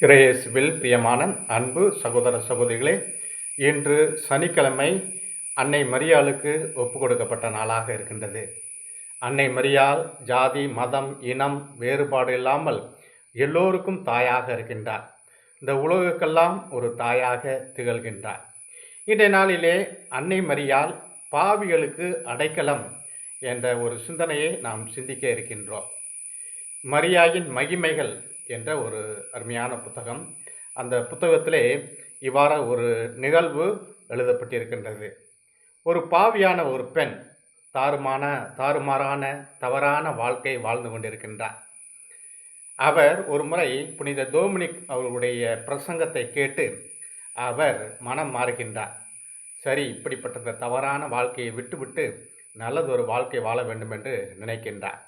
இறையேசுவில் பிரியமான அன்பு சகோதர சகோதரிகளே, இன்று சனிக்கிழமை அன்னை மரியாளுக்கு ஒப்பு கொடுக்கப்பட்ட நாளாக இருக்கின்றது. அன்னை மரியாள் ஜாதி, மதம், இனம் வேறுபாடு இல்லாமல் எல்லோருக்கும் தாயாக இருக்கின்றார். இந்த உலகுக்கெல்லாம் ஒரு தாயாக திகழ்கின்றார். இன்றைய நாளிலே அன்னை மரியாள் பாவிகளுக்கு அடைக்கலம் என்ற ஒரு சிந்தனையை நாம் சிந்திக்க இருக்கின்றோம். மரியாயின் மகிமைகள் என்ற ஒரு அருமையான புத்தகம். அந்த புத்தகத்திலே இவ்வாறு ஒரு நிகழ்வு எழுதப்பட்டிருக்கின்றது. ஒரு பாவியான ஒரு பெண் தாறுமாறான தவறான வாழ்க்கை வாழ்ந்து கொண்டிருக்கின்றார். அவர் ஒரு முறை புனித டோமினிக் அவர்களுடைய பிரசங்கத்தை கேட்டு அவர் மனம் மாறுகின்றார். சரி, இப்படிப்பட்ட தவறான வாழ்க்கையை விட்டுவிட்டு நல்லதொரு வாழ்க்கை வாழ வேண்டும் என்று நினைக்கின்றார்.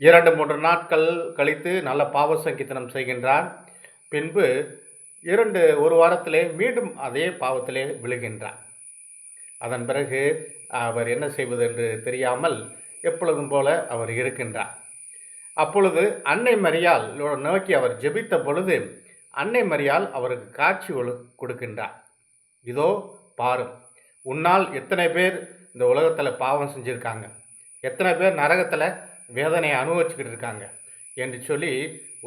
2-3 நாட்கள் கழித்து நல்ல பாவ சங்கீதனம் செய்கின்றார். பின்பு ஒரு வாரத்திலே மீண்டும் அதே பாவத்திலே விழுகின்றார். அதன் பிறகு அவர் என்ன செய்வது என்று தெரியாமல் எப்பொழுதும் போல அவர் இருக்கின்றார். அப்பொழுது அன்னை மரியாள் நோக்கி அவர் ஜெபித்த பொழுது அன்னை மரியாள் அவருக்கு காட்சி கொடுக்கின்றார். இதோ பாரும், உன்னால் எத்தனை பேர் இந்த உலகத்தில் பாவம் செஞ்சுருக்காங்க, எத்தனை பேர் நரகத்தில் வேதனையை அனுபவிச்சுக்கிட்டு இருக்காங்க என்று சொல்லி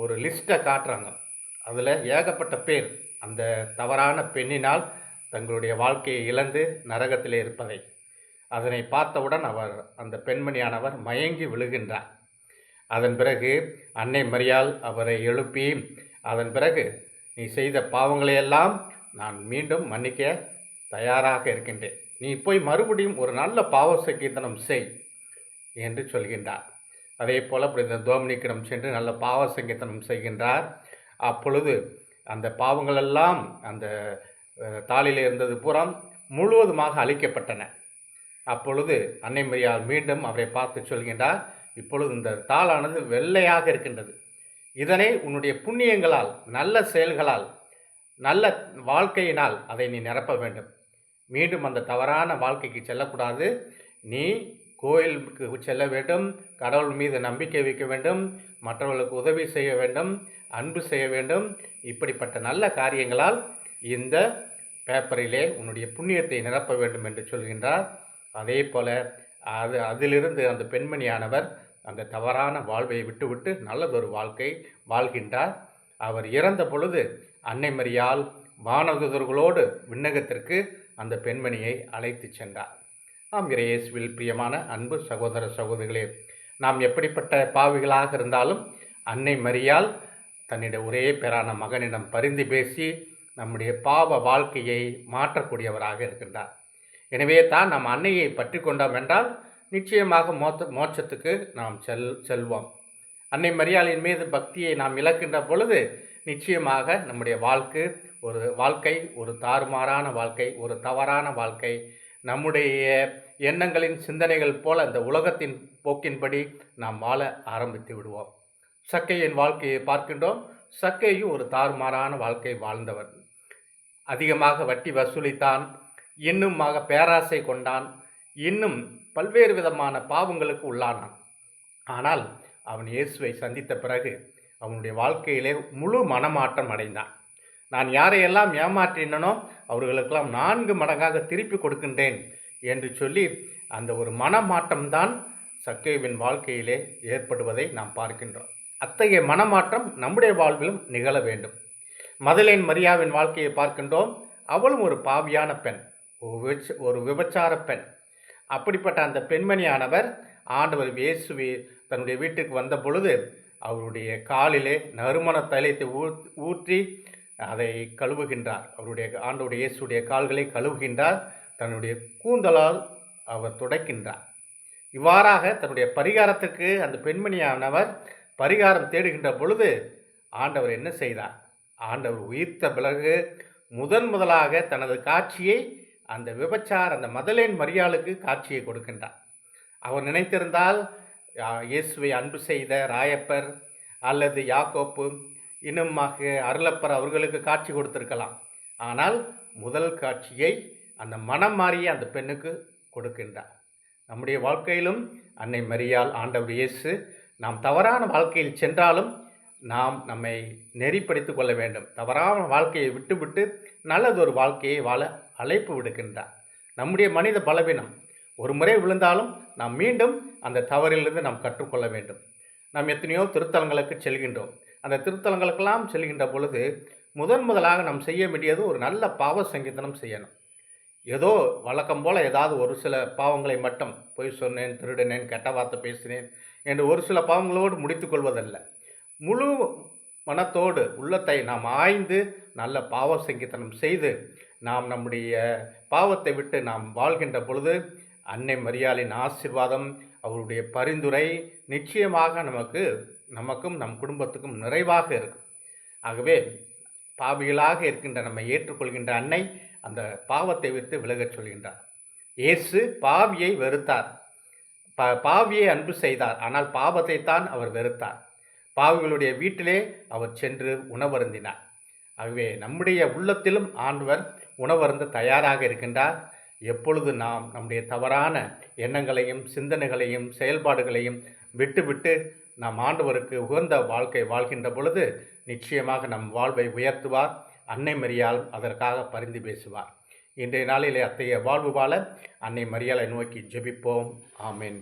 ஒரு லிஸ்ட்டை காட்டுறாங்க. அதில் ஏகப்பட்ட பேர் அந்த தவறான பெண்ணினால் தங்களுடைய வாழ்க்கையை இழந்து நரகத்திலே இருப்பதை அதனை பார்த்தவுடன் அந்த பெண்மணியானவர் மயங்கி விழுகின்றார். அதன் பிறகு அன்னை மரியாள் அவரை எழுப்பி, அதன் பிறகு நீ செய்த பாவங்களையெல்லாம் நான் மீண்டும் மன்னிக்க தயாராக இருக்கின்றேன், நீ போய் மறுபடியும் ஒரு நல்ல பாவ சங்கீதனம் செய் என்று சொல்கின்றார். அதே போல் புனித டோமினிக்கிடம் சென்று நல்ல பாவ சங்கீதனம் செய்கின்றார். அப்பொழுது அந்த பாவங்களெல்லாம் அந்த தாளில் இருந்தது புறம் முழுவதுமாக அழிக்கப்பட்டன. அப்பொழுது அன்னை மரியாள் மீண்டும் அவரை பார்த்து சொல்கின்றார், இப்பொழுது இந்த தாளானது வெள்ளையாக இருக்கின்றது, இதனை உன்னுடைய புண்ணியங்களால், நல்ல செயல்களால், நல்ல வாழ்க்கையினால் அதை நீ நிரப்ப வேண்டும். மீண்டும் அந்த தவறான வாழ்க்கைக்கு செல்லக்கூடாது. நீ கோயிலுக்கு செல்ல வேண்டும், கடவுள் மீது நம்பிக்கை வைக்க வேண்டும், மற்றவர்களுக்கு உதவி செய்ய வேண்டும், அன்பு செய்ய வேண்டும். இப்படிப்பட்ட நல்ல காரியங்களால் இந்த பேப்பரிலே உன்னுடைய புண்ணியத்தை நிரப்ப வேண்டும் என்று சொல்கின்றார். அதே போல் அதிலிருந்து அந்த பெண்மணியானவர் அந்த தவறான வாழ்வை விட்டுவிட்டு நல்லதொரு வாழ்க்கை வாழ்கின்றார். அவர் இறந்த பொழுது அன்னை மரியாள் வானதூதர்களோடு விண்ணகத்திற்கு அந்த பெண்மணியை அழைத்து சென்றார். இயேசுவில் பிரியமான அன்பு சகோதர சகோதரிகளே, நாம் எப்படிப்பட்ட பாவிகளாக இருந்தாலும் அன்னை மரியாள் தன்னுடைய ஒரே பேரான மகனிடம் பரிந்து பேசி நம்முடைய பாவ வாழ்க்கையை மாற்றக்கூடியவராக இருக்கின்றார். எனவே தான் நாம் அன்னையை பற்றி கொண்டோம் என்றால் நிச்சயமாக மோட்சத்துக்கு நாம் செல்வோம். அன்னை மரியாளின் மீது பக்தியை நாம் இழக்கின்ற பொழுது நிச்சயமாக நம்முடைய வாழ்க்கை ஒரு தாறுமாறான வாழ்க்கை, ஒரு தவறான வாழ்க்கை, நம்முடைய எண்ணங்களின் சிந்தனைகள் போல அந்த உலகத்தின் போக்கின்படி நாம் வாழ ஆரம்பித்து விடுவோம். சக்கையின் வாழ்க்கையை பார்க்கின்றோம். சக்கையும் ஒரு தாறுமாறான வாழ்க்கை வாழ்ந்தவர். அதிகமாக வட்டி வசூலித்தான், இன்னுமாக பேராசை கொண்டான், இன்னும் பல்வேறு விதமான பாவங்களுக்கு உள்ளானான். ஆனால் அவன் இயேசுவை சந்தித்த பிறகு அவனுடைய வாழ்க்கையிலே முழு மனமாற்றம் அடைந்தான். நான் யாரையெல்லாம் ஏமாற்றினனோ அவர்களுக்கெல்லாம் 4 மடங்காக திருப்பி கொடுக்கின்றேன் என்று சொல்லி அந்த ஒரு மனமாற்றம்தான் சக்கேவின் வாழ்க்கையிலே ஏற்படுவதை நாம் பார்க்கின்றோம். அத்தகைய மனமாற்றம் நம்முடைய வாழ்விலும் நிகழ வேண்டும். மதலேன் மரியாவின் வாழ்க்கையை பார்க்கின்றோம். அவளும் ஒரு பாவியான பெண், ஒரு விபச்சார பெண். அப்படிப்பட்ட அந்த பெண்மணியானவர் ஆண்டவர் இயேசுவை தன்னுடைய வீட்டுக்கு வந்த பொழுது அவருடைய காலிலே நறுமண தைலத்தை ஊற்றி அதை கழுவுகின்றார். ஆண்டவருடைய இயேசுடைய கால்களை கழுவுகின்றார். தன்னுடைய கூந்தலால் அவர் துடைக்கின்றார். இவ்வாறாக தன்னுடைய பரிகாரத்துக்கு அந்த பெண்மணியானவர் பரிகாரம் தேடுகின்ற பொழுது ஆண்டவர் என்ன செய்தார்? ஆண்டவர் உயிர்த்த பிறகு முதலாக தனது காட்சியை அந்த மதலேன் மரியாளுக்கு காட்சியை கொடுக்கின்றார். அவர் நினைத்திருந்தால் இயேசுவை அன்பு செய்த ராயப்பர் அல்லது யாக்கோப்பு, இன்னுமாக அருளப்பர் அவர்களுக்கு காட்சி கொடுத்திருக்கலாம். ஆனால் முதல் காட்சியை அந்த மனம் மாறிய அந்த பெண்ணுக்கு கொடுக்கின்றார். நம்முடைய வாழ்க்கையிலும் அன்னை மரியாள், ஆண்டவர் இயேசு நாம் தவறான வாழ்க்கையில் சென்றாலும் நாம் நம்மை நெறிப்படுத்திக் கொள்ள வேண்டும். தவறான வாழ்க்கையை விட்டுவிட்டு நல்லதொரு வாழ்க்கையை வாழ அழைப்பு விடுக்கின்றார். நம்முடைய மனித பலவீனம், ஒரு முறை விழுந்தாலும் நாம் மீண்டும் அந்த தவறிலிருந்து நாம் கற்றுக்கொள்ள வேண்டும். நாம் எத்தனையோ திருத்தலங்களுக்கு செல்கின்றோம். அந்த திருத்தலங்களுக்கெல்லாம் செல்கின்ற பொழுது முதலாக நாம் செய்ய வேண்டியது ஒரு நல்ல பாவ சங்கீதனம் செய்யணும். ஏதோ வழக்கம் போல் ஏதாவது ஒரு சில பாவங்களை மட்டும் பொய் சொன்னேன், திருடினேன், கெட்ட வார்த்தை பேசினேன் என்று ஒரு சில பாவங்களோடு முடித்து கொள்வதல்ல. முழு மனத்தோடு உள்ளத்தை நாம் ஆய்ந்து நல்ல பாவ சங்கீதனம் செய்து நாம் நம்முடைய பாவத்தை விட்டு நாம் வாழ்கின்ற பொழுது அன்னை மரியாளின் ஆசீர்வாதம், அவருடைய பரிந்துரை நிச்சயமாக நமக்கும் நம் குடும்பத்துக்கும் நிறைவாக இருக்கும். ஆகவே பாவிகளாக இருக்கின்ற நம்மை ஏற்றுக்கொள்கின்ற அன்னை அந்த பாவத்தை விட்டு விலகச் சொல்கின்றார். இயேசு பாவியை வெறுத்தார், பாவியை அன்பு செய்தார். ஆனால் பாவத்தை தான் அவர் வெறுத்தார். பாவிகளுடைய வீட்டிலே அவர் சென்று உணவருந்தினார். ஆகவே நம்முடைய உள்ளத்திலும் ஆண்டவர் உணவருந்த தயாராக இருக்கின்றார். எப்பொழுது நாம் நம்முடைய தவறான எண்ணங்களையும் சிந்தனைகளையும் செயல்பாடுகளையும் விட்டுவிட்டு நாம் ஆண்டவருக்கு உகந்த வாழ்க்கை வாழ்கின்ற பொழுது நிச்சயமாக நம் வாழ்வை உயர்த்துவார். அன்னை மரியாள் அதற்காக பரிந்து பேசுவார். இன்றைய நாளிலே அத்தகைய வாழ்வு வாழ அன்னை மரியாளை நோக்கி ஜெபிப்போம். ஆமென்.